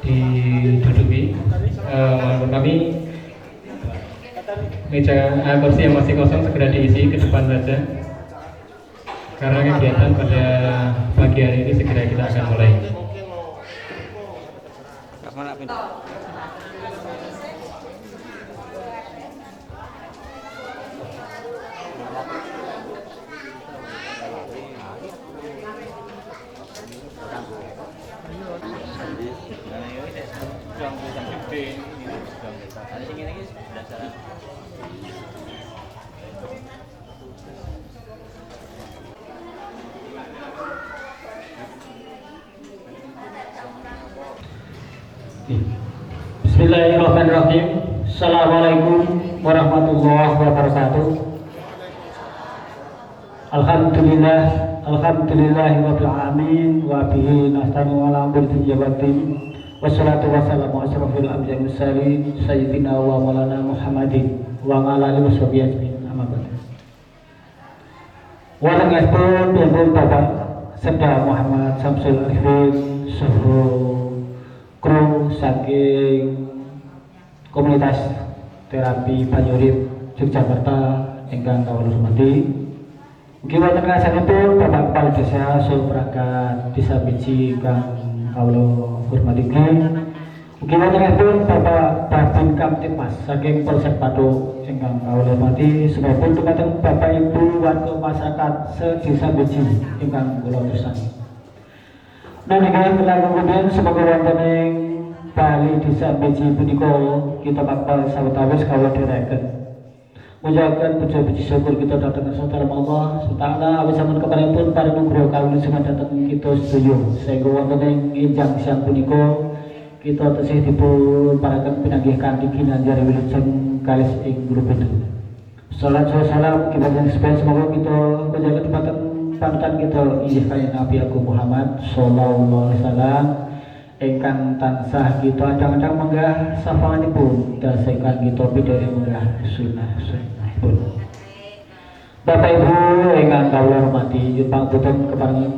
Diduduki. Kami meja kursi yang masih kosong segera diisi ke depan saja, karena kegiatan pada pagi hari ini segera kita akan mulai. Bismillahirrahmanirrahim. Assalamualaikum warahmatullahi wabarakatuh. Alhamdulillahirabbil alamin wa bihi nasta'inu ala umuri dunya waddin. Wassalatu wassalamu asrofil anbiya'i wal mursalin sayyidina wa maulana Muhammadin wa ala alihi washabihi ajmain. Amma ba'd. Wa langsung pun Bapak Serda Muhammad Samsul Arifin saha kru saking komunitas terapi Banyurip Yogyakarta ingkang kawula hormati. Mugi wonten ngasanipun Bapak Kepala Desa Sulprakat Desa Biji ingkang kawula hormati. Mugi wonten Bapak Babin Kamtipmas saking Polsek Padu ingkang kawula hormati. Semoga dumateng Bapak Ibu warga masyarakat sedesa Biji ingkang kula tresnani. Nanging kemudian semoga wonten ing Bali Desa Biji punika kita bakal sawetawis kawula dherekaken. Mujakan puji syukur kita datang saudara Allah Taala awis sampun keparipun paring kawula sing dateng kita sedaya sehingga wonten ing enjang siang punika kita tesih dipun paraken pinanggih kanthi ginanjar wilujeng kalis ing grup itu. Salam kita semoga kita menjaga tempatan panutan kita inggih kaliyan Nabi Agung Muhammad sallallahu alaihi wasallam ingkang tansah kita adang-adang menggah safanganipun dasekan kita bidari menggah sunah-sunahipun. Bapak Ibu ingkang kawula hormati, nyuwun pangapunten keparing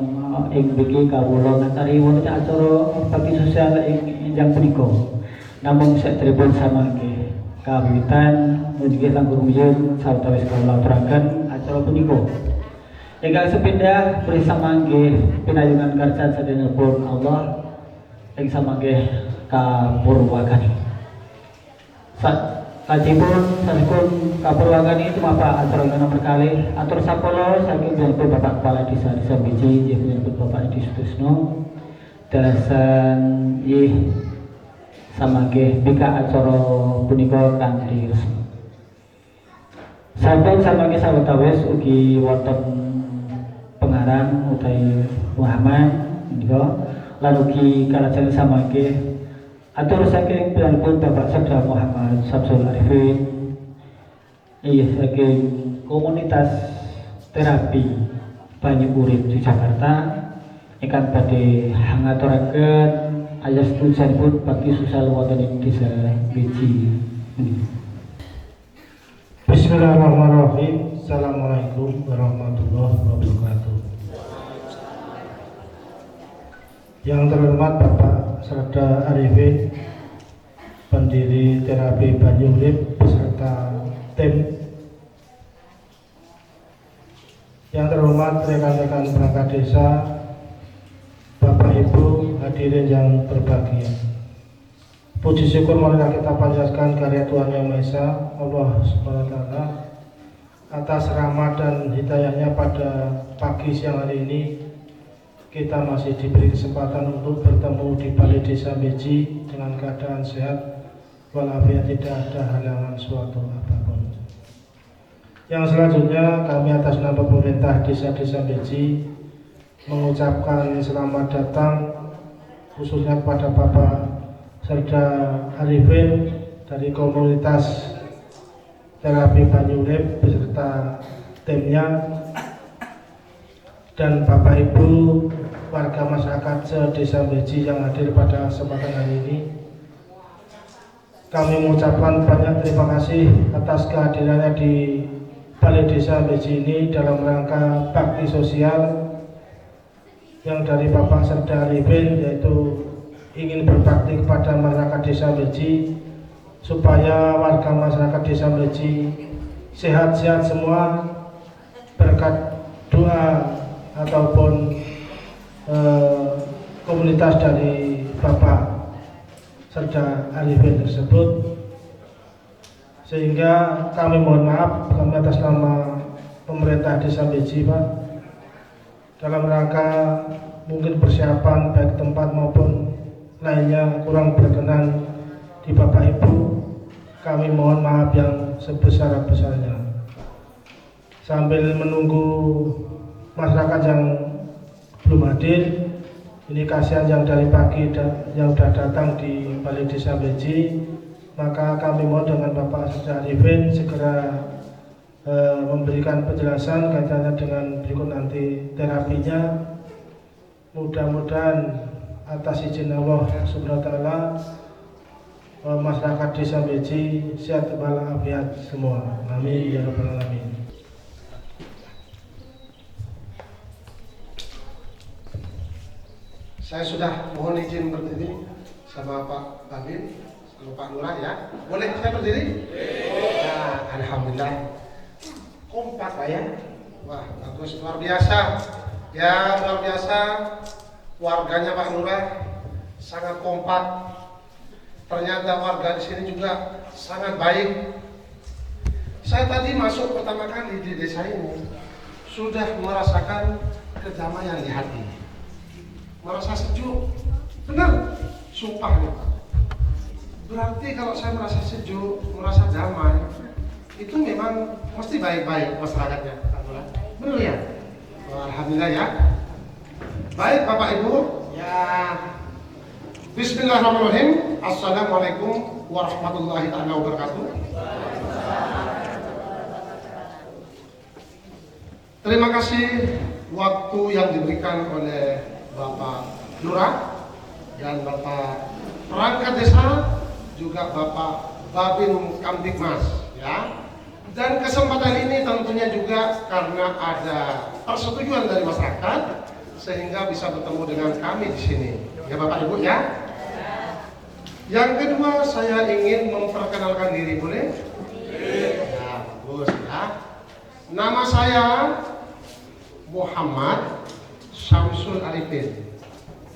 ing mriki kawula ngantari wonten acara bakti sosial ing enjang punika. Namung saderepun samangke kawiwitan nggih langkung rumiyin sawetawis kawula aturaken acara punika. Ingkang sepindah beri samangke pinayungan karsan sadenipun Allah ing samangke kapurwakani. Sajipun kapurwakani tumapa acara nomor kalih atur sapala saking Bapak Kepala Desa Desa Biji nggih Bapak Edi Sutisno dasan nggih samangke bika acara punika kanthi resmi. Sampun samangke sawetawis ugi wonten pengarang utawi Muhammad menika lan ugi kalajeng samangke atur saking pun Bapak Serda Muhammad Samsul Arifin saking komunitas terapi Banyurip Yogyakarta ingkang badhe ngaturaken ayas tujuanipun bakti sosial wonten ing Desa Biji. Bismillahirrahmanirrahim. Assalamualaikum warahmatullahi wabarakatuh. Yang terhormat Bapak Serda Arifin, pendiri terapi Banyurip beserta tim. Yang terhormat rekan-rekan perangkat desa, Bapak Ibu hadirin yang berbahagia. Puji syukur marilah kita panjatkan karya Tuhan Yang Maha Esa, Allah Subhanahu wa Ta'ala, atas rahmat dan hidayahnya pada pagi siang hari ini. Kita masih diberi kesempatan untuk bertemu di Balai Desa Beji dengan keadaan sehat walafiat, tidak ada halangan suatu apapun. Yang selanjutnya kami atas nama pemerintah Desa Beji mengucapkan selamat datang khususnya kepada Bapak Serda Arifin dari komunitas terapi Banyu Urip beserta timnya, dan Bapak Ibu warga masyarakat se-Desa Beji yang hadir pada kesempatan hari ini. Kami mengucapkan banyak terima kasih atas kehadirannya di Balai Desa Beji ini dalam rangka bakti sosial yang dari Bapak Serda Arifin, yaitu ingin berbakti kepada masyarakat Desa Beji supaya warga masyarakat Desa Beji sehat-sehat semua berkat doa ataupun komunitas dari Bapak Serda Arifin tersebut. Sehingga kami mohon maaf, kami atas nama pemerintah Desa Beji, Pak, dalam rangka mungkin persiapan baik tempat maupun lainnya kurang berkenan di Bapak Ibu, kami mohon maaf yang sebesar-besarnya. Sambil menunggu masyarakat yang belum hadir, ini kasihan yang dari pagi yang sudah datang di Balai Desa Beji, maka kami mohon dengan Bapak Serda Arifin segera memberikan penjelasan kaitannya dengan berikut nanti terapinya. Mudah-mudahan atas izin Allah Subhanahu wa taala masyarakat Desa Beji sehat walafiat semua. Amin ya rabbal alamin. Saya sudah mohon izin berdiri sama Pak Babin, sama Pak Lurah ya. Boleh saya berdiri? Ya, alhamdulillah. Kompak Pak ya. Wah, bagus, luar biasa. Ya, luar biasa. Warganya Pak Lurah sangat kompak. Ternyata warga di sini juga sangat baik. Saya tadi masuk pertama kali di desa ini sudah merasakan kedamaian di hati. Merasa sejuk, benar, sumpah nih. Berarti kalau saya merasa sejuk, merasa damai, itu memang mesti baik-baik masyarakatnya, benar ya? Alhamdulillah ya. Baik Bapak Ibu, ya. Bismillahirrahmanirrahim. Assalamualaikum warahmatullahi wabarakatuh. Terima kasih waktu yang diberikan oleh Bapak Lurah dan Bapak Perangkat Desa, juga Bapak Babin Kamtibmas ya. Dan kesempatan ini tentunya juga karena ada persetujuan dari masyarakat sehingga bisa bertemu dengan kami di sini. Ya Bapak Ibu ya. Yang kedua, saya ingin memperkenalkan diri, boleh? Ya, bagus ya. Nama saya Muhammad Samsul Arifin.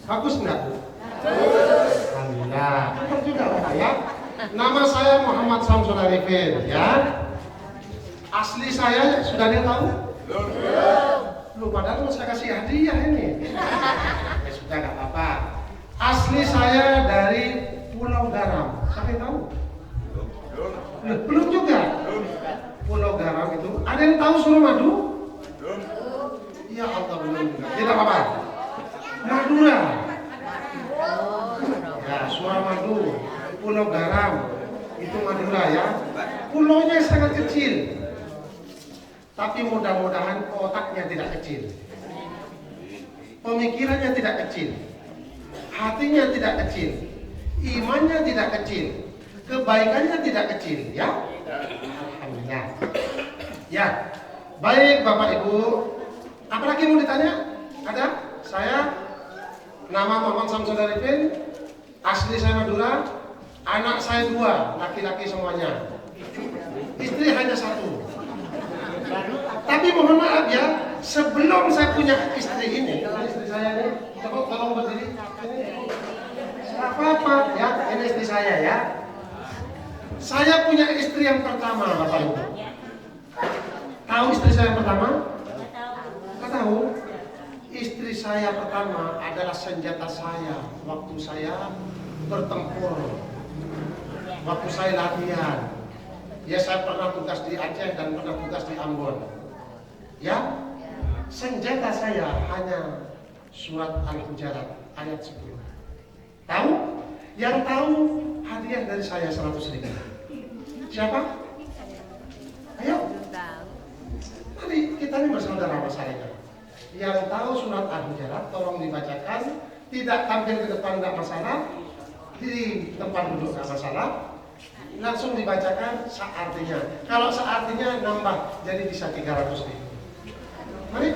Bagus enggak, Bu? Bagus. Alhamdulillah. Betul juga Bapak ya. Nama saya Muhammad Samsul Arifin ya. Asli saya sudah ada yang tahu? Belum. Lu padahal mau saya kasih hadiah ini. Ya sudah, enggak apa-apa. Asli saya dari Pulau Garam. Siapa yang tahu? Belum. Belum juga. Pulau Garam itu. Ada yang tahu Suramadu? Belum. Ya Allah, belum juga. Tidak apa-apa. Madura. Ya, Suramadu, Pulau Garam. Itu Madura ya. Pulaunya sangat kecil. Tapi mudah-mudahan otaknya tidak kecil. Pemikirannya tidak kecil. Hatinya tidak kecil. Imannya tidak kecil. Kebaikannya tidak kecil ya. Alhamdulillah. Ya. Baik Bapak Ibu. Apalagi mau ditanya? Ada? Saya nama Muhammad Samsul Arifin, asli saya Madura, anak saya 2, laki-laki semuanya. Istri hanya 1. Tapi mohon maaf ya, sebelum saya punya istri ini saya ini, tolong berdiri. Apa-apa ya, ini istri saya ya. Saya punya istri yang pertama, Bapak Ibu. Tahu istri saya yang pertama? Nggak tahu. Istri saya pertama adalah senjata saya waktu saya bertempur, waktu saya latihan. Ya, saya pernah tugas di Aceh dan pernah tugas di Ambon. Ya, senjata saya hanya surat Al-Hujurat ayat 10. Tahu? Yang tahu hadiah dari saya 100.000. Siapa? Ayo. Mari kita ini bersaudara masalahnya. Yang tahu surat Al-Hujurat tolong dibacakan. Tidak tampil ke depan tidak masalah, di tempat duduk tidak masalah. Langsung dibacakan seartinya. Kalau seartinya nambah jadi bisa 300.000. Mari.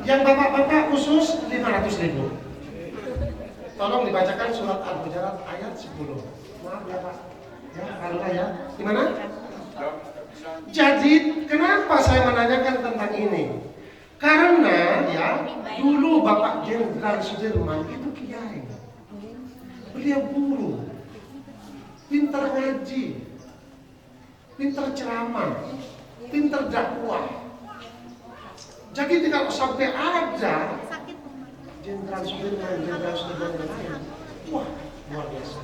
Yang bapak-bapak khusus 500.000. Tolong dibacakan surat Al-Hujurat ayat 10. Maaf ya Pak. Ya, kalau ya. Gimana? Jadi kenapa saya menanyakan tentang ini? Karena ya dulu Bapak Jenderal Sudirman itu kiai. Beliau guru. Pintar ngaji, pintar ceramah, pintar dakwah. Jadi kalau sampai ada Jenderal Sudirman yang lain, wah luar biasa.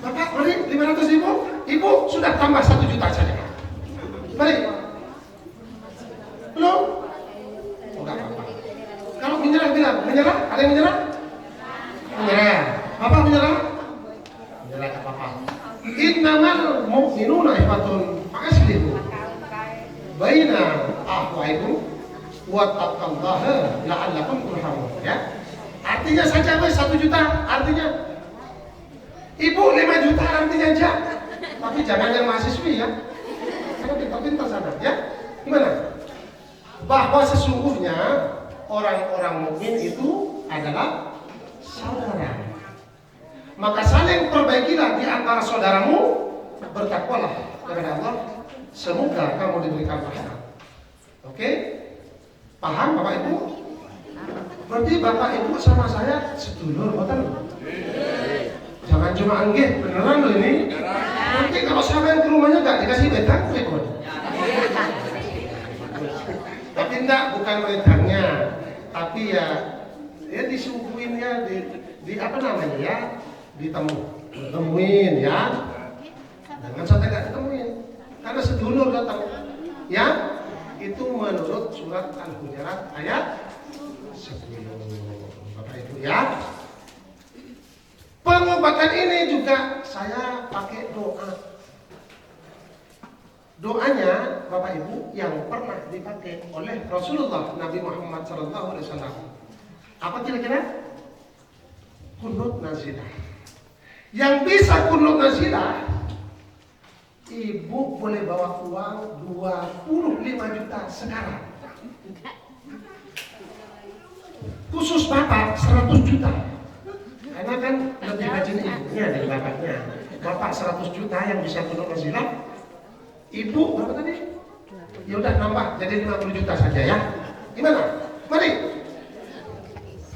Bapak beri 500.000, Ibu sudah tambah 1 juta saja. Beri. Belum? Oh, enggak apa-apa. Kalau menyerah bilang, menyerah? Ada yang menyerah? Menyerah. Bapak menyerah? Menyerah ke Bapak. Innamal mu'minuna ikhwatun fa'aslihu baina akhwaikum wattaqullaha la'allakum turhamun. Ya. Artinya saja 1 juta, artinya Ibu 5 juta artinya aja. Tapi jangan yang mahasiswi ya. Karena pintar-pintar sana ya. Gimana? Bahwa sesungguhnya orang-orang mukmin itu adalah saudara. Maka saling perbaikilah di antara saudaramu, bertakwalah kepada Allah. Semoga kamu diberikan pahala. Oke? Paham Bapak Ibu? Berarti Bapak Ibu sama saya sedulur, betul? Jangan cuma anggih, beneran loh ini. Nanti kalau sampai ke rumahnya nggak dikasih wedang, Ibu. Tapi enggak, bukan wedangnya, tapi ya disuguhin ya, di apa namanya ya, ditemuin ya. Jangan sampai nggak ditemuin, karena sedulur datang. Ya, itu menurut surat Al-Hujurat ayat 10. Bapak Ibu ya. Pengobatan ini juga saya pakai doa. Doanya Bapak Ibu yang pernah dipakai oleh Rasulullah Nabi Muhammad SAW. Apa kira-kira? Kunut nazilah. Yang bisa kunut nazilah, Ibu boleh bawa uang 25 juta sekarang. Khusus Bapak 100 juta. Karena kan lebih rajin ibunya dari bapaknya. Bapak 100 juta yang bisa kunut nazilah. Ibu berapa tadi? Ya udah nambah jadi 50 juta saja ya. Gimana? Mari.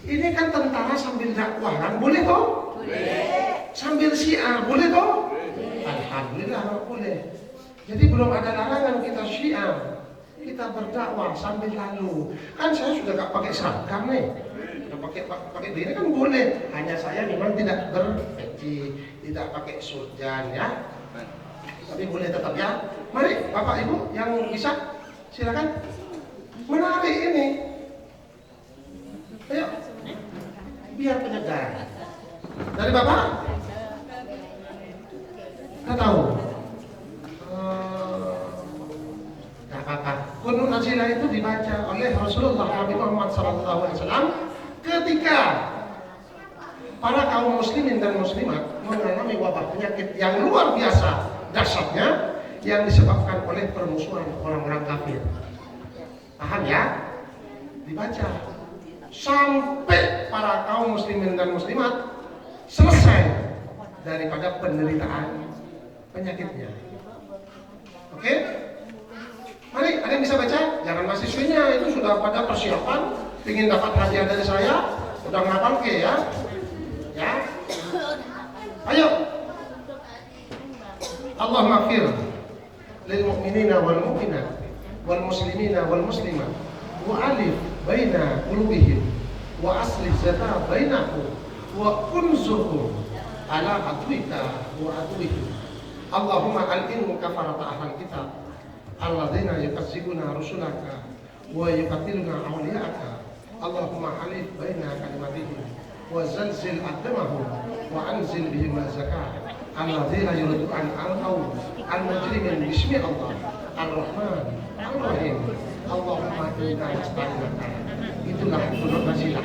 Ini kan tentara sambil dakwah kan? Boleh toh? Boleh. Sambil syiar boleh toh? Boleh. Alhamdulillah boleh. Jadi belum ada larangan kita syiar. Kita berdakwah sambil lalu. Kan saya sudah gak pakai seragam nih. Pakai ini kan boleh. Hanya saya memang tidak berpeci, tidak pakai surjan ya. Tapi boleh tetap ya. Mari Bapak Ibu yang bisa silakan menarik ini. Ayo, biar penyegar. Dari Bapak? Nggak tahu. Nggak apa-apa. Kunut nazilah itu dibaca oleh Rasulullah Nabi Muhammad SAW ketika para kaum muslimin dan muslimat mengalami wabah penyakit yang luar biasa dahsyatnya yang disebabkan oleh permusuhan orang-orang kafir. Paham ya? Dibaca sampai para kaum muslimin dan muslimat selesai daripada penderitaan penyakitnya. Oke? Mari, ada yang bisa baca? Jangan mahasiswinya itu sudah pada persiapan ingin dapat hadiah dari saya, udah ngapal ke ya? Ya? Ayo. Allah maghfir lil mu'minina wal mu'minat wal muslimina wal muslimat wa alif baina qulubihim wa aslih zata bainakum wa unsurhum ala adwika wa adwihim. Allahumma al-inmu kafarata ahlal kitab alladzina yukazzibuna rusulaka wa yuqatiluna awliya'aka. Allahumma alif baina kalimatihim wa zalzil aqdamahum wa anzil bihim zakah alladzina yuridu an al-qaum al-mujrimin bismi Allah ar-Rahman ar-Rahim. Allahumma inna nasta'inuka. Itulah wasilah.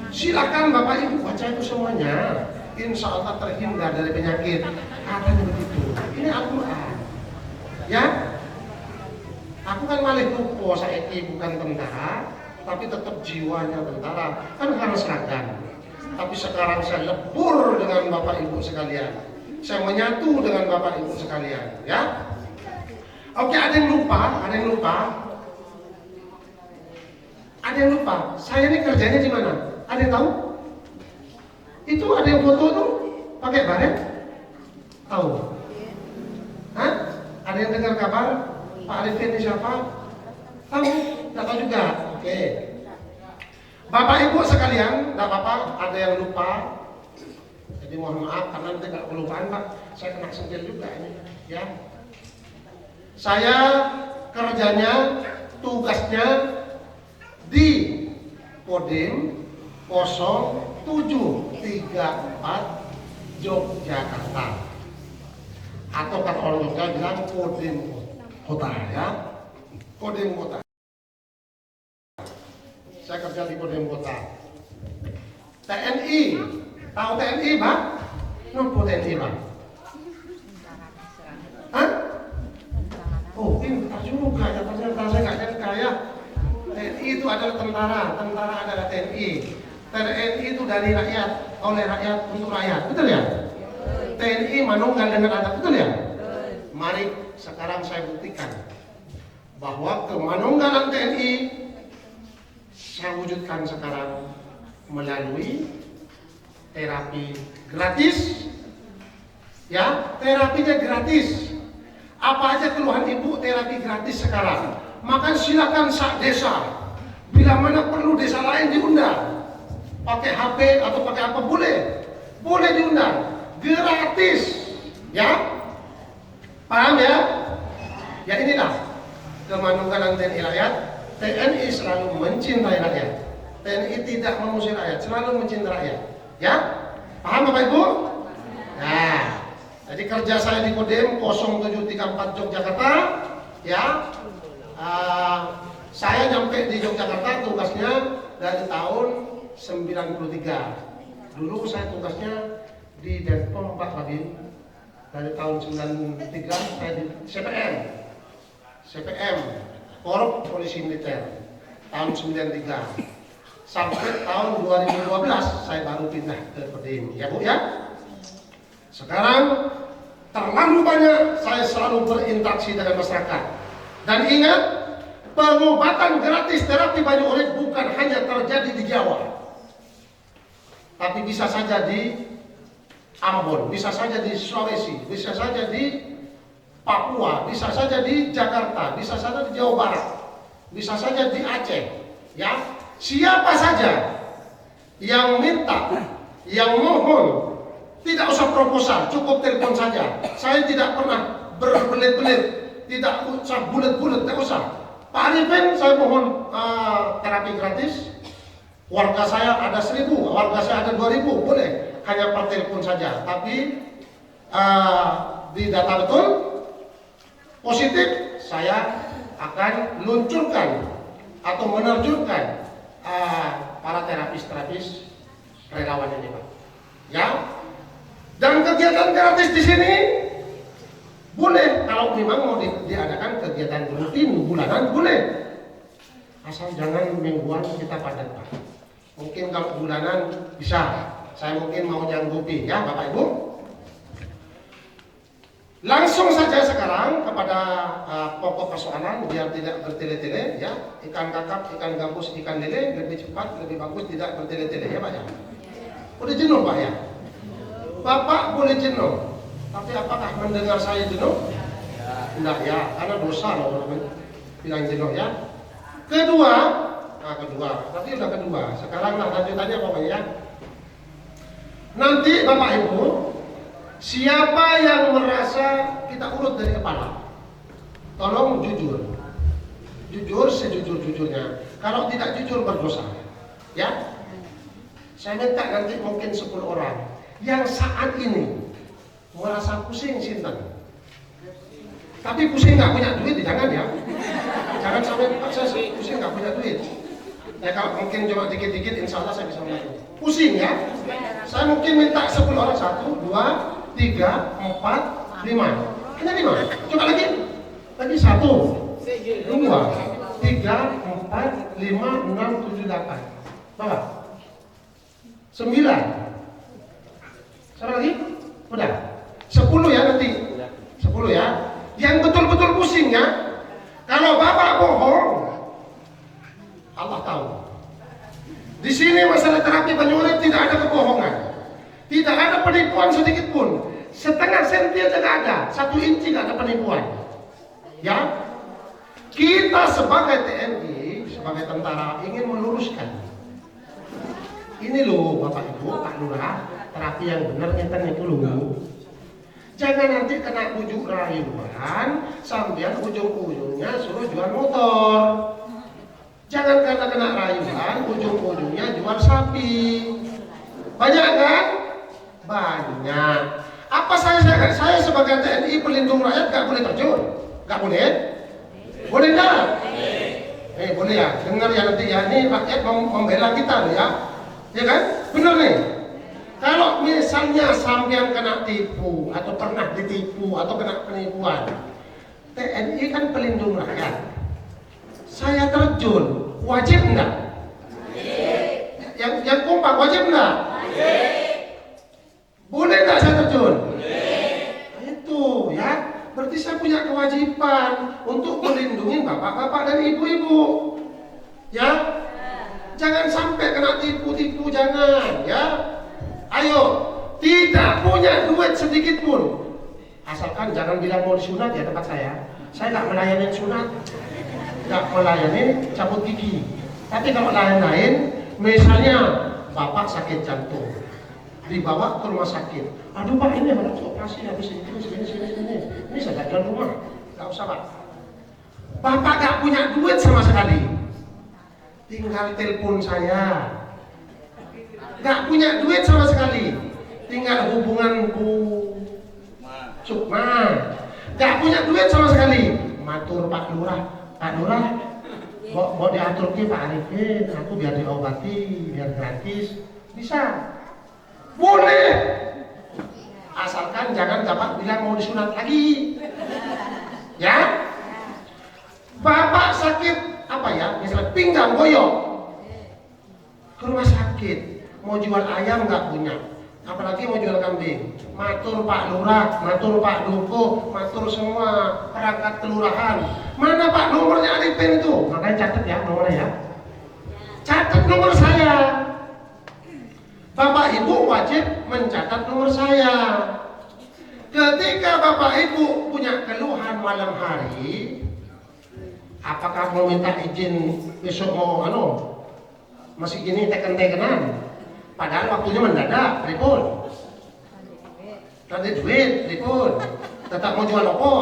Silakan Bapak Ibu baca itu semuanya. Insya Allah terhindar dari penyakit. Katanya begitu. Ini Al-Quran. Ya. Aku kan malih tupo saiki bukan tentara, tapi tetap jiwanya tentara. Kan harus lagan. Tapi sekarang saya lebur dengan Bapak Ibu sekalian. Saya menyatu dengan Bapak Ibu sekalian, ya. Oke, ada yang lupa, ada yang lupa. Ada yang lupa. Saya ini kerjanya di mana? Ada yang tahu? Itu ada yang foto tuh pakai baret? Tahu? Hah? Ada yang dengar kabar? Pak Arifin ini siapa? Tahu? Tidak tahu juga. Oke. Bapak Ibu sekalian, tidak apa-apa. Ada yang lupa. Jadi mohon maaf karena nanti kalau kelupaan Pak, saya kena sentil juga ini. Ya. Saya kerjanya, tugasnya di Kodim 0734 Yogyakarta, atau kata orang Jogja bilang Kodim Kota, ya. Kodim Kota. Saya kerja di Kodim Kota. TNI, tahu TNI Pak? Nopo TNI Pak? Hah? Oh, pintar juga ya, ternyata saya nggak jadi kaya. TNI itu adalah tentara, tentara adalah TNI. TNI itu dari rakyat, oleh rakyat, untuk rakyat, betul ya? TNI manunggal dengan adat, betul ya? Mari sekarang saya buktikan bahwa kemanunggalan TNI saya wujudkan sekarang melalui terapi gratis. Ya, terapinya gratis. Apa aja keluhan ibu, terapi gratis sekarang. Maka silakan sak desa, bila mana perlu desa lain diundang, pakai HP atau pakai apa boleh, boleh diundang, gratis, ya, paham ya? Ya inilah kemanunggalan TNI rakyat. TNI selalu mencintai rakyat. TNI tidak mengusir rakyat, selalu mencintai rakyat, ya, paham Bapak Ibu? Nah, jadi kerja saya di Kodim 0734 Yogyakarta, ya. Saya nyampe di Yogyakarta tugasnya dari tahun 93. Dulu saya tugasnya di Denpom Pak Babin. Dari tahun 93 saya di CPM Korps Polisi Militer tahun 93. Sampai tahun 2012 saya baru pindah ke Kodim, ya Bu ya. Sekarang terlalu banyak saya selalu berinteraksi dengan masyarakat. Dan ingat, pengobatan gratis terapi banyu urip bukan hanya terjadi di Jawa, tapi bisa saja di Ambon, bisa saja di Sulawesi, bisa saja di Papua, bisa saja di Jakarta, bisa saja di Jawa Barat, bisa saja di Aceh. Ya, siapa saja yang minta, yang mohon, tidak usah proposal, cukup telepon saja. Saya tidak pernah berbelit-belit. Tidak usah bulet-bulet, tidak usah. Pak Arifin, saya mohon terapi gratis. Warga saya ada 1000, warga saya ada 2000, boleh. Hanya per telepon saja. Tapi di data betul, positif, saya akan luncurkan atau menerjunkan para terapis-terapis relawan ini, Pak. Ya. Dan kegiatan gratis di sini boleh, kalau memang mau diadakan kegiatan rutin bulanan boleh, asal jangan mingguan kita padat Pak. Mungkin kalau bulanan bisa, saya mungkin mau nyanggupi ya Bapak Ibu. Langsung saja sekarang kepada pokok persoalan biar tidak bertele-tele ya. Ikan kakap, ikan gabus, ikan lele lebih cepat, lebih bagus tidak bertele-tele ya Pak ya. Udah jenuh Pak ya? Bapak boleh jenuh. Tapi apakah mendengar saya jenuh? Tidak ya, karena dosa loh bilang jenuh ya. Kedua, kedua. Tadi udah kedua. Sekarang lanjutannya pokoknya ya. Nanti Bapak Ibu, siapa yang merasa kita urut dari kepala, tolong jujur. Jujur sejujur-jujurnya. Kalau tidak jujur berdosa. Ya. Saya minta nanti mungkin 10 orang yang saat ini merasa pusing sinten. Tapi pusing nggak punya duit jangan ya. Jangan sampai Pak saya pusing nggak punya duit. Ya kalau mungkin cuma dikit-dikit insya Allah saya bisa membantu. Pusing ya. Saya mungkin minta 10 orang 1, 2, 3, 4, 5. Hanya 5. Coba lagi. Lagi 1, 2, 3, 4, 5, 6, 7, 8. Bapak 9. Sama lagi? Udah. 10 ya nanti. 10 ya. Yang betul-betul pusing ya. Kalau Bapak bohong, Allah tahu. Di sini masalah terapi Banyuwangi tidak ada kebohongan. Tidak ada penipuan sedikit pun. Setengah senti aja nggak ada. 1 inci nggak ada penipuan. Ya. Kita sebagai TNI, sebagai tentara ingin meluruskan. Ini loh Bapak Ibu, Pak Lurah, terapi yang benar enten itu loh. Jangan nanti kena bujuk rayuan, sambil ujung-ujungnya suruh jual motor. Jangan karena kena rayuan, ujung-ujungnya jual sapi. Banyak kan? Banyak. Apa saya sebagai TNI pelindung rakyat nggak boleh terjun? Nggak boleh? Boleh nggak? Boleh ya. Dengar ya nanti ya. Ini rakyat membela kita loh ya. Ya kan? Bener nih. Kalau misalnya sampean kena tipu atau pernah ditipu atau kena penipuan, TNI kan pelindung rakyat. Saya terjun, wajib enggak? Yang kompak wajib enggak? Boleh enggak saya terjun? Itu ya. Berarti saya punya kewajiban untuk melindungi bapak-bapak dan ibu-ibu. Ya. Jangan sampai kena tipu-tipu, jangan ya. Ayo, tidak punya duit sedikit pun. Asalkan jangan bilang mau disunat ya tempat saya. Saya nggak melayani sunat, nggak melayani cabut gigi. Tapi kalau lain-lain, misalnya bapak sakit jantung, dibawa ke rumah sakit. Aduh Pak, ini harus operasi habis ini. Ini saya jual rumah, nggak usah Pak. Bapak nggak punya duit sama sekali, tinggal telepon saya. Nggak punya duit sama sekali, tinggal hubungan Bu Sukma. Nggak punya duit sama sekali, matur Pak Lurah. Pak Lurah, mau diatur ke Pak Arifin, aku biar diobati, biar gratis. Bisa, boleh. Asalkan jangan dapat bilang mau disunat lagi. Ya, bapak sakit apa ya, misalnya pinggang goyok, ke rumah sakit. Mau jual ayam nggak punya, apalagi mau jual kambing. Matur Pak Lurah, matur Pak Duko, matur semua perangkat kelurahan. Mana Pak nomornya Arifin itu? Makanya catat ya nomornya ya. Catat nomor saya. Bapak Ibu wajib mencatat nomor saya. Ketika Bapak Ibu punya keluhan malam hari, apakah mau minta izin besok mau masih gini teken-tekenan? Padahal waktunya mendadak, telepon. Nanti duit, telepon. Tetap mau jual apa?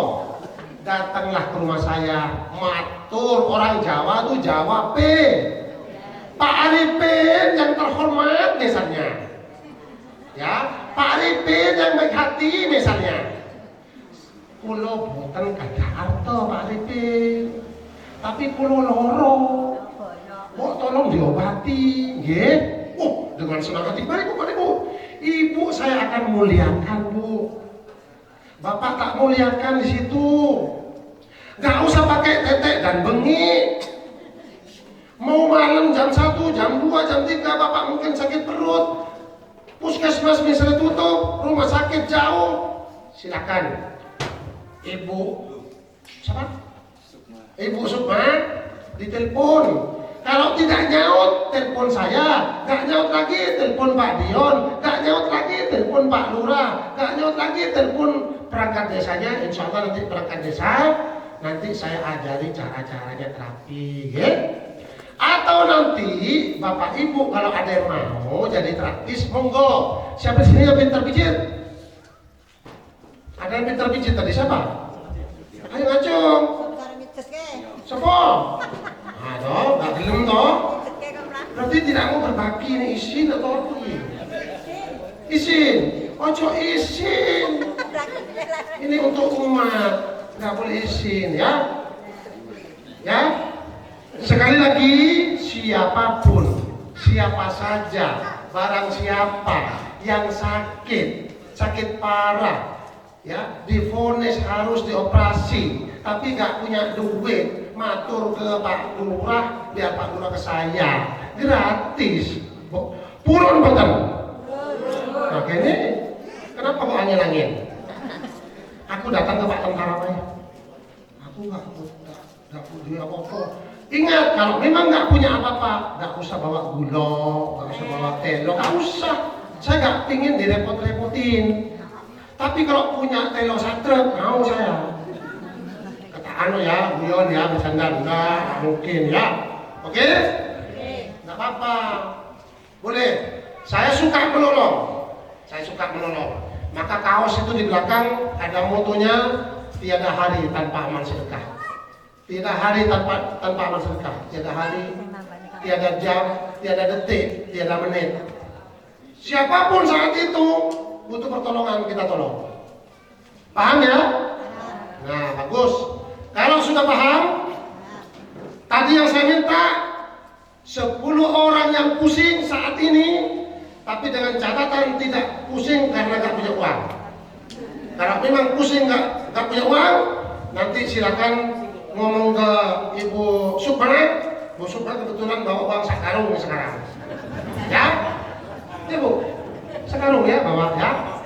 Datanglah ke rumah saya. Matur orang Jawa tuh Jawa P. Pak Arifin yang terhormat misalnya. Ya, Pak Arifin yang baik hati misalnya. Kulo bukan kata arto Pak Arifin. Tapi kulo loro. Kok tolong diobati, nggih? Dengan senang hati, baik Bu. Ibu saya akan muliakan Bu. Bapak tak muliakan di situ. Gak usah pakai tetek dan bengi. Mau malam jam 1, jam 2, jam 3 Bapak mungkin sakit perut. Puskesmas misalnya tutup, rumah sakit jauh. Silakan. Ibu siapa? Ibu Sukma ditelepon. Kalau tidak nyaut, telepon saya. Gak nyaut lagi, telepon Pak Dion. Gak nyaut lagi, telepon Pak Lurah. Gak nyaut lagi, telepon perangkat desanya. Insya Allah nanti perangkat desa, nanti saya ajari cara-caranya terapi. Atau nanti Bapak Ibu kalau ada yang mau jadi terapis, monggo. Siapa sini yang pintar pijit? Ada yang pintar pijit tadi siapa? Ayo ngacung. Siapa? Aduh, nggak gelem toh? Berarti tidak mau berbagi ini izin atau apa ini? Izin. Ojo izin. Ini untuk umat, nggak boleh izin ya. Ya. Sekali lagi, siapapun, siapa saja, barang siapa yang sakit parah, ya, divonis harus dioperasi, tapi nggak punya duit, matur ke Pak Lurah, biar Pak Lurah ke saya, gratis, purun betul. Nah, ini kenapa kok angin-angin? Aku datang ke Pak Tentara Pak. Aku nggak punya apa-apa. Ingat, kalau memang nggak punya apa-apa, nggak usah bawa gula, nggak usah bawa telo, nggak usah. Saya nggak ingin direpot-repotin. Tapi kalau punya telo satu, mau saya. Kata anu ya, guyon ya, bercanda enggak mungkin ya. Oke? Nggak apa-apa. Boleh. Saya suka menolong. Maka kaos itu di belakang ada motonya, tiada hari tanpa amal sedekah. Tiada hari tanpa amal sedekah. Tiada hari, tiada jam, tiada detik, tiada menit. Siapapun saat itu butuh pertolongan, kita tolong. Paham ya? Nah, bagus. Kalau sudah paham, tadi yang saya minta 10 orang yang pusing saat ini, tapi dengan catatan tidak pusing karena nggak punya uang. Kalau memang pusing nggak punya uang, nanti silakan ngomong ke Ibu Supra. Bu Supra kebetulan bawa uang sekarung sekarang. Ya? Ibu, sekarung ya bawa ya.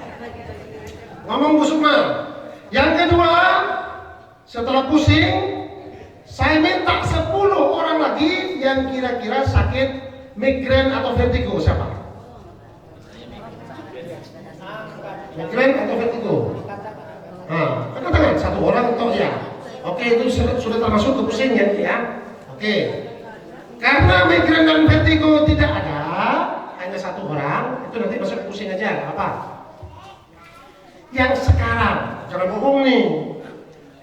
Ngomong Bu Supra. Yang kedua, setelah pusing, saya minta 10 orang lagi yang kira-kira sakit migrain atau vertigo. Siapa? Migrain atau vertigo? Nah, angkat tangan, 1 orang atau ya. Oke, itu sudah termasuk kepusingan ya. Oke. Karena migrain dan vertigo tidak ada, hanya 1 orang, itu nanti masuk pusing aja, nggak apa. Yang sekarang, jangan bohong nih.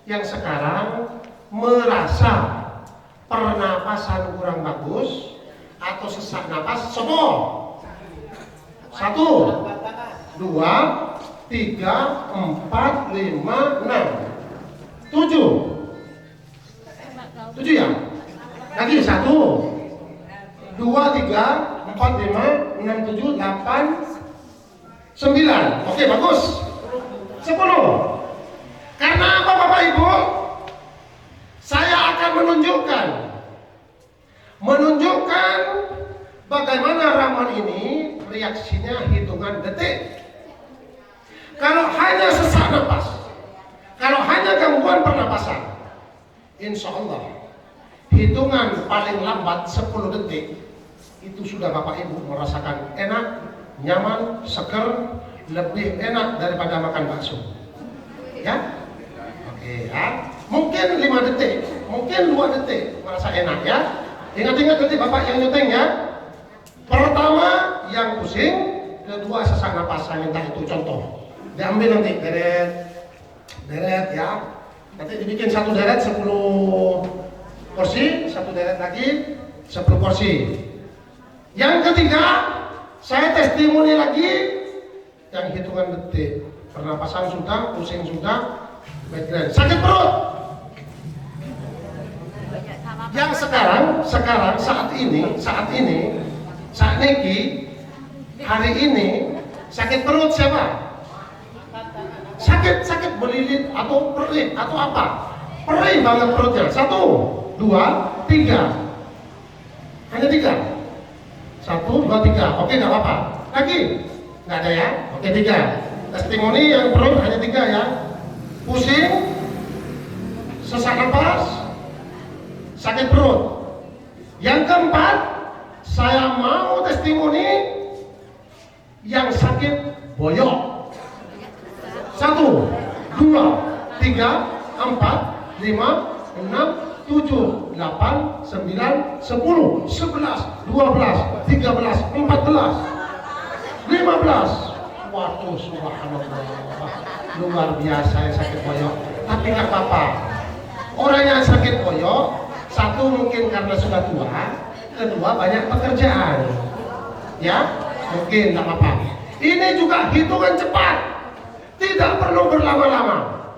Yang sekarang merasa pernapasan kurang bagus atau sesak napas, semua. 1, 2, 3, 4, 5, 6, 7. 7 ya? Lagi 1, 2, 3, 4, 5, 6, 7, 8, 9. Oke, bagus. 10. Karena apa Bapak Ibu? Saya akan menunjukkan bagaimana ramuan ini reaksinya hitungan detik. Kalau hanya sesak napas, kalau hanya gangguan pernapasan, insya Allah hitungan paling lambat 10 detik itu sudah Bapak Ibu merasakan enak, nyaman, seger, lebih enak daripada makan bakso. Ya? Oke ya. Mungkin 5 detik, mungkin 2 detik merasa enak ya. Ingat-ingat nanti Bapak yang nyuteng ya. Pertama yang pusing, kedua sesak napas. Saya minta itu contoh. Diambil nanti deret ya. Nanti dibikin 1 deret 10 porsi, 1 deret lagi 10 porsi. Yang ketiga, saya testimoni lagi yang hitungan detik. Pernapasan sudah, pusing sudah, migrain, sakit perut. Yang sekarang saat ini, saat Niki, hari ini sakit perut siapa? Sakit melilit atau perih atau apa? Perih banget perutnya. 1, 2, 3. Hanya 3. 1, 2, 3. Oke, nggak apa-apa. Lagi? Nggak ada ya? Oke, 3. Testimoni yang perut hanya 3 ya. Pusing, sesak napas, sakit perut. Yang keempat, saya mau testimoni yang sakit boyok. 1, 2, 3, 4, 5, 6, 7, 8, 9, 10, 11, 12, 13, 14, 15. Waduh, subhanallah, luar biasa yang sakit koyok. Tapi nggak apa-apa. Orang yang sakit koyok, satu mungkin karena sudah tua, kedua banyak pekerjaan. Ya, mungkin nggak apa-apa. Ini juga hitungan cepat, tidak perlu berlama-lama.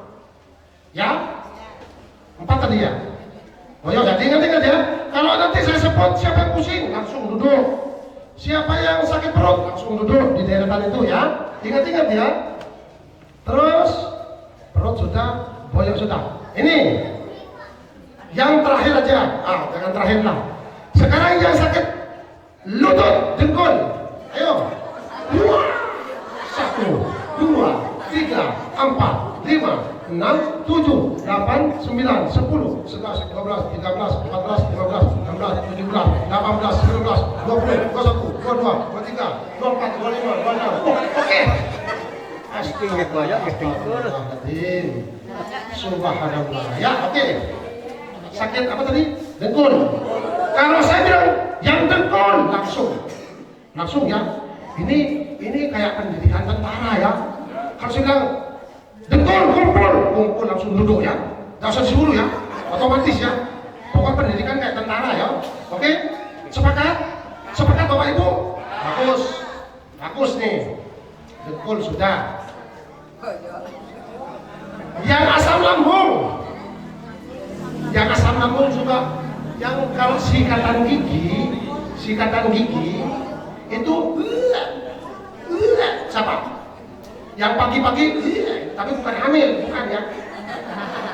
Ya, 4 tadi ya. Koyok ya, ingat-ingat ya. Kalau nanti saya sebut siapa yang pusing, langsung duduk. Siapa yang sakit perut, langsung duduk di deretan itu ya. Ingat-ingat ya. Terus perut sudah, boyok sudah. Ini yang terakhir aja. Jangan terakhir lah. Sekarang yang sakit lutut, dengkul. Ayo. 2, 1, 2, 3, 4, 5, 6, 7, 8, 9, 10, 11, 12, 13, 14, 15, 16, 17, 18, 19, 20, 21, 22, 23, 24, 25, 26. Oke. Astagfirullahaladzim. Subhanallah. Ya, oke. Sakit apa tadi? Dengkul. Kalau saya bilang yang dengkul, langsung ya. Ini kayak pendidikan tentara ya. Kalau saya bilang dengkul, kumpul langsung duduk ya. Gak usah disuruh ya, otomatis ya. Pokoknya pendidikan kayak tentara ya. Oke? Sepakat? Sepakat Bapak Ibu? Bagus nih. Dengkul sudah. Yang asam lambung juga. Yang kalau sikatan gigi itu siapa? Yang pagi-pagi tapi bukan hamil, bukan ya.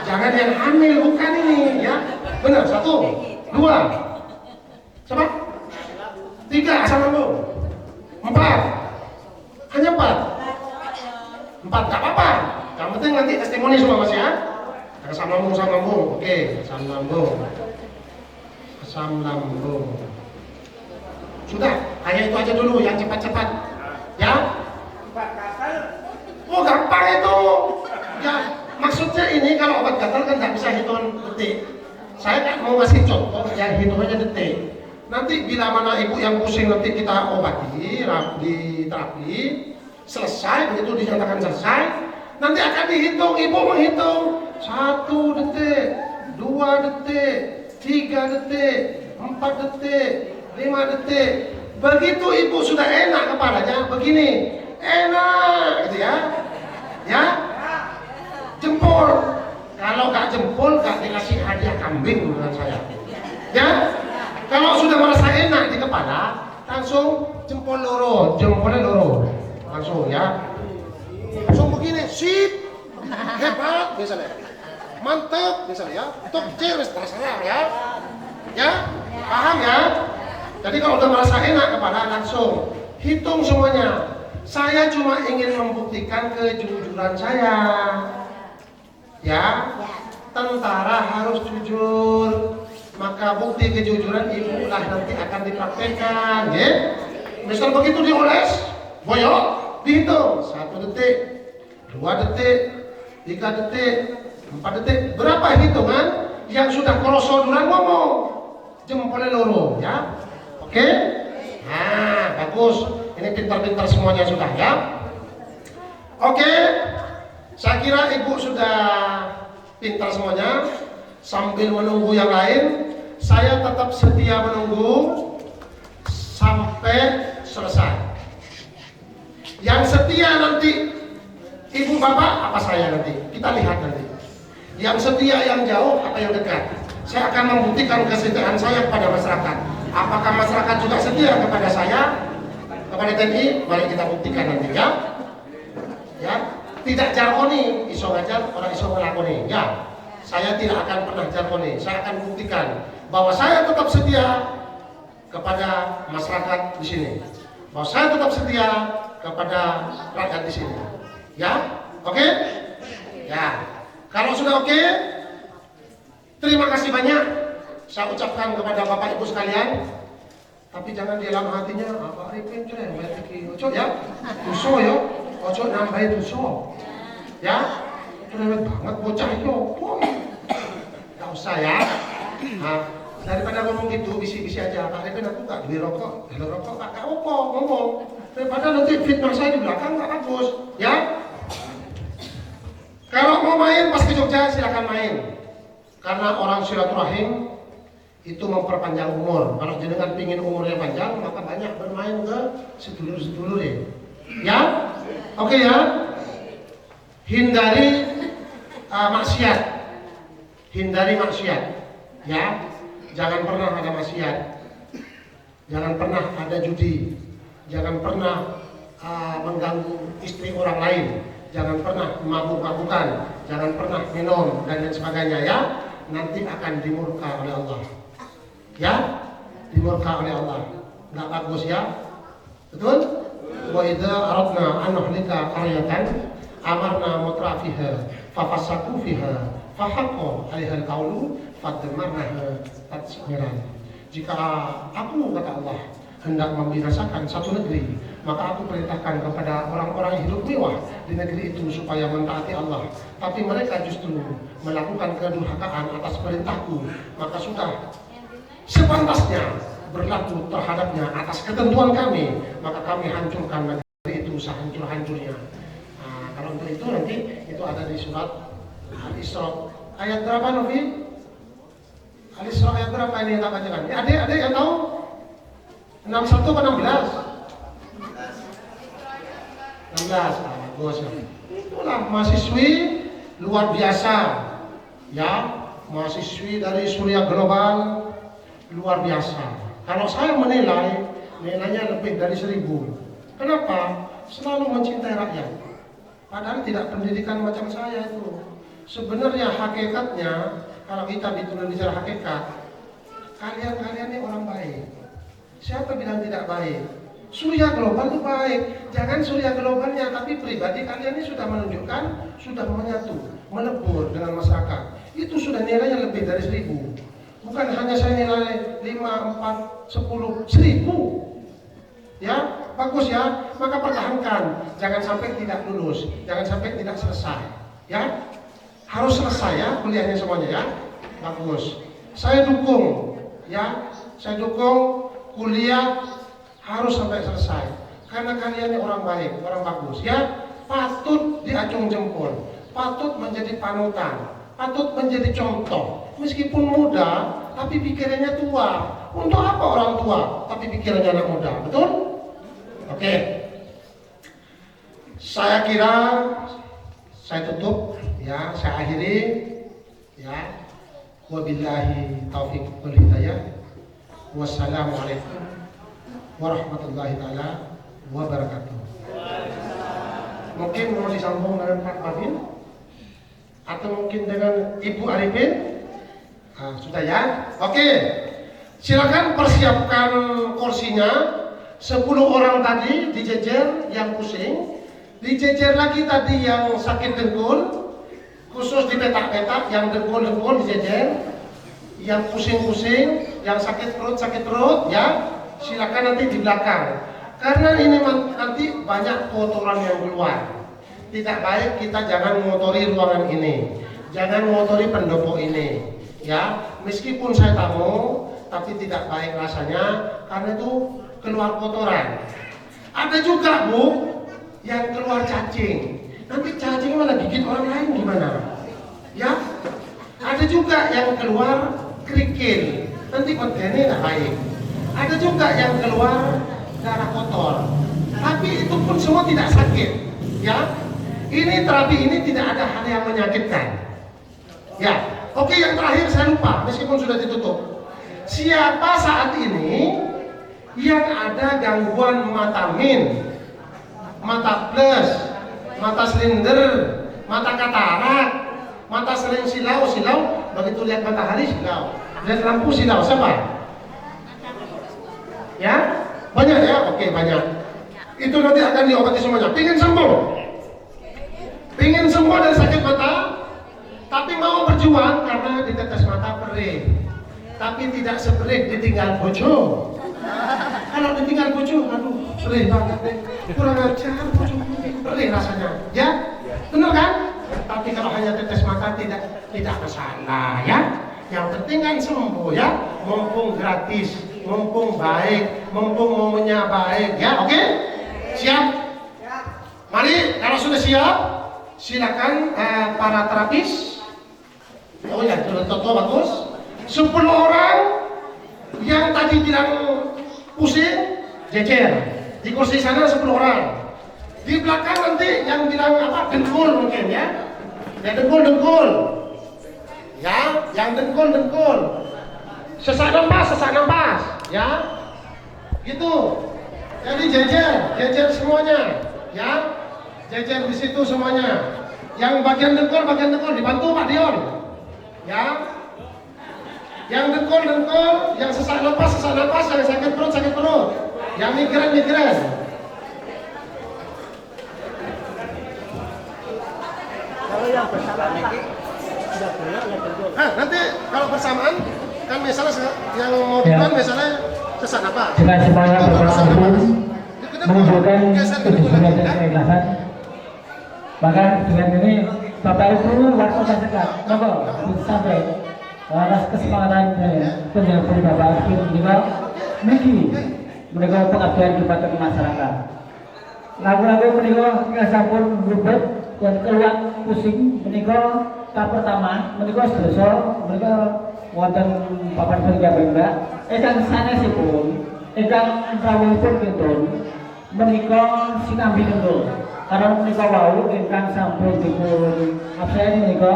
Jangan yang hamil, bukan ini ya. Benar, 1, 2. Siapa? 3 asam lambung. 4. Hanya 4. 4 gak apa-apa. Yang penting nanti testimoni semua Mas ya. Asam lambung. Oke, asam lambung. Sudah, hanya itu aja dulu yang cepat-cepat. Ya. Oh, gampang itu. Ya, maksudnya ini kalau obat gatal kan nggak bisa hitungan detik. Saya kan mau ngasih contoh yang hitungannya detik. Nanti bila mana ibu yang pusing nanti kita obati, di terapi, selesai, begitu dinyatakan selesai, nanti akan dihitung, ibu menghitung 1 detik, 2 detik, 3 detik, 4 detik, 5 detik. Begitu ibu sudah enak kepalanya, begini, enak gitu ya. Ya, jempol. Kalau nggak jempol, nggak dikasih hadiah kambing dengan saya. Ya, kalau sudah merasa enak di kepala, langsung jempolnya loro, langsung ya. Langsung begini, sip, hebat, misalnya, mantap, misalnya ya, tokcer, terserah ya. Ya, paham ya? Jadi kalau udah merasa enak kepala, langsung hitung semuanya. Saya cuma ingin membuktikan kejujuran saya. Ya, tentara harus jujur. Maka bukti kejujuran ibu lah nanti akan dipraktekkan. Ya, misal begitu dioles, boyok, dihitung 1 detik, 2 detik, 3 detik, 4 detik. Berapa hitungan yang sudah kroso duluan ngomong? Jempolnya loro, ya. Oke? Nah, bagus. Ini pintar-pintar semuanya sudah ya. Oke, saya kira ibu sudah pintar semuanya. Sambil menunggu yang lain, saya tetap setia menunggu sampai selesai. Yang setia nanti ibu bapak apa saya nanti? Kita lihat nanti. Yang setia yang jauh apa yang dekat? Saya akan membuktikan kesetiaan saya kepada masyarakat. Apakah masyarakat juga setia kepada saya? Kepada TNI, mari kita buktikan nanti ya. Ya, tidak jargoni, iso ngajar, orang iso ngelakoni. Ya, saya tidak akan pernah jargoni. Saya akan buktikan bahwa saya tetap setia kepada masyarakat di sini. Bahwa saya tetap setia kepada rakyat di sini. Ya, oke? Ya, kalau sudah oke, terima kasih banyak. Saya ucapkan kepada Bapak Ibu sekalian. Tapi jangan di dalam hatinya apa Arifin yang banyak ojo ya, dosa ya, ojo nambahin dosa, ya, cerewet banget bocah itu, nggak usah ya. Nah, daripada ngomong gitu, bisi-bisi aja. Pak Arifin aku gak beli rokok, Pak, gak apa ngomong. Daripada nanti fitnah saya di belakang gak bagus, ya. Kalau mau main pas ke Jogja silakan main. Karena orang silaturahim itu memperpanjang umur. Kalau jenengan pingin umurnya panjang, maka banyak bermain ke sedulur-sedulur ya. Ya, oke ya. Hindari maksiat, ya. Jangan pernah ada maksiat, jangan pernah ada judi, jangan pernah mengganggu istri orang lain, jangan pernah mabuk-mabukan, jangan pernah minum dan lain sebagainya ya. Nanti akan dimurka oleh Allah. Ya, dimurka oleh Allah. Nggak bagus ya, betul? Wa idza aradna an nuhlika qaryatan amarna mutrafiha fafasaku fiha fahaqqa 'alaiha al-qawlu fadmarnaha tadmiran. Jika aku, kata Allah, hendak membinasakan satu negeri, maka aku perintahkan kepada orang-orang yang hidup mewah di negeri itu supaya mentaati Allah. Tapi mereka justru melakukan kedurhakaan atas perintahku, maka sudah sepantasnya berlaku terhadapnya atas ketentuan kami, maka kami hancurkan negeri itu sehancur-hancurnya. Nah, kalau untuk itu nanti itu ada di surat Al-Isra ayat berapa, Novi? Al-Isra ayat berapa ini yang tak bacakan? Ya, adik yang tahu? 61 atau 16? 16, bagus ya. Itulah mahasiswi luar biasa, ya, mahasiswi dari Surya Global luar biasa. Kalau saya menilai, nilainya lebih dari 1000. Kenapa? Selalu mencintai rakyat. Padahal tidak pendidikan macam saya itu. Sebenarnya hakikatnya, kalau kita bicara hakikat, kalian ini orang baik. Siapa bilang tidak baik? Surya Global itu baik. Jangan Surya Globalnya, tapi pribadi kalian ini sudah menunjukkan, sudah menyatu, melebur dengan masyarakat. Itu sudah nilainya lebih dari 1000. Bukan hanya saya nilai 5, 4, 10, 1000. Ya, bagus ya. Maka pertahankan. Jangan sampai tidak lulus, jangan sampai tidak selesai. Ya, harus selesai ya kuliahnya semuanya ya. Bagus. Saya dukung, ya. Saya dukung kuliah harus sampai selesai. Karena kalian ini orang baik, orang bagus ya. Patut diacung jempol, patut menjadi panutan, patut menjadi contoh. Meskipun muda, tapi pikirannya tua. Untuk apa orang tua, tapi pikirannya anak muda? Betul? Oke. Saya kira saya tutup, ya, saya akhiri, ya. Wabillahi taufiq wal hidayah. Wassalamualaikum warahmatullahi taala wabarakatuh. Mungkin mau disambung dengan Pak Babin atau mungkin dengan Ibu Arifin. Nah, sudah ya? Oke. Silakan persiapkan kursinya. 10 orang tadi dijejer yang pusing, dijejer lagi tadi yang sakit dengkul, khusus dipetak-petak, yang dengkul dijejer, yang pusing-pusing, yang sakit perut ya. Silakan nanti di belakang. Karena ini nanti banyak kotoran yang keluar. Tidak baik, kita jangan mengotori ruangan ini, jangan mengotori pendopo ini. Ya, meskipun saya tamu, tapi tidak baik rasanya karena itu keluar kotoran. Ada juga Bu yang keluar cacing. Nanti cacing malah gigit orang lain gimana? Ya, ada juga yang keluar kerikil. Nanti kontennya tidak baik. Ada juga yang keluar darah kotor. Tapi itu pun semua tidak sakit. Ya, ini terapi ini tidak ada hal yang menyakitkan. Ya. Oke, yang terakhir saya lupa, meskipun sudah ditutup. Siapa saat ini yang ada gangguan mata min, mata plus, mata silinder, mata katarak, mata sering silau, begitu lihat matahari silau, lihat lampu silau, siapa? Ya? Banyak ya? Oke, banyak. Itu nanti akan diobati semuanya. Pingin sembuh? Pingin sembuh dari sakit mata? Tapi mau berjuang karena ditetes mata perih, tapi tidak seperih ditinggal bojo. Kalau ditinggal bojo, aduh, perih banget deh, kurang ajar bojo, perih rasanya, ya, benar kan? Tapi kalau hanya tetes mata tidak masalah, ya. Yang penting kan sembuh ya, mumpung gratis, mumpung baik, mumpung momennya baik ya, oke? Siap? Mari kalau sudah siap, silakan para terapis. Oh ya, contoh bagus. 10 orang yang tadi bilang pusing, jejer. Di kursi sana 10 orang. Di belakang nanti yang bilang apa? Dengkul mungkin ya. Ya dengkul. Ya, yang dengkul. Sesak nafas, ya. Gitu. Jadi jejer semuanya, ya. Jejer di situ semuanya. Yang bagian dengkul dibantu Pak Dion. Ya. Yang dengkul, yang sesak nafas, yang sakit perut. Yang migren. Kalau yang bersamaan Pak, tidak boleh yang dengkul. Nanti kalau bersamaan kan misalnya yang mau duluan misalnya sesak nafas. Jika semuanya berlangsung menunjukkan kedisiplinan dan keikhlasan, maka dengan ini Bapak Ibu waktu terdekat, monggo sampai atas kesepakatan penjaga Bapak Ibu juga menika pengabdian kepada masyarakat. Lagu-lagu menika kita sampun berubah dan keluar pusing menika tahap pertama menika sedasa menika wonten papan kerja Mbak. Ingkang sanesipun ingkang rawuhipun kinten menika sinambi nunggu. Karena menika wau ingkang sampun dipun absen menika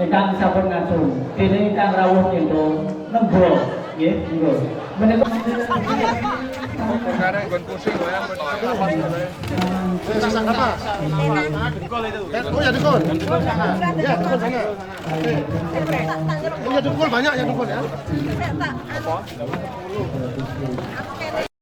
ingkang sampun ngajeng. Dene ingkang rawuh kinten nembro nggih nggih. Menika perkara yang pusing ya, Sesak nafas. Dengkul itu. Oh ya dengkul. Ya dengkul sana. Oh ya dengkul banyak ya dengkul ya.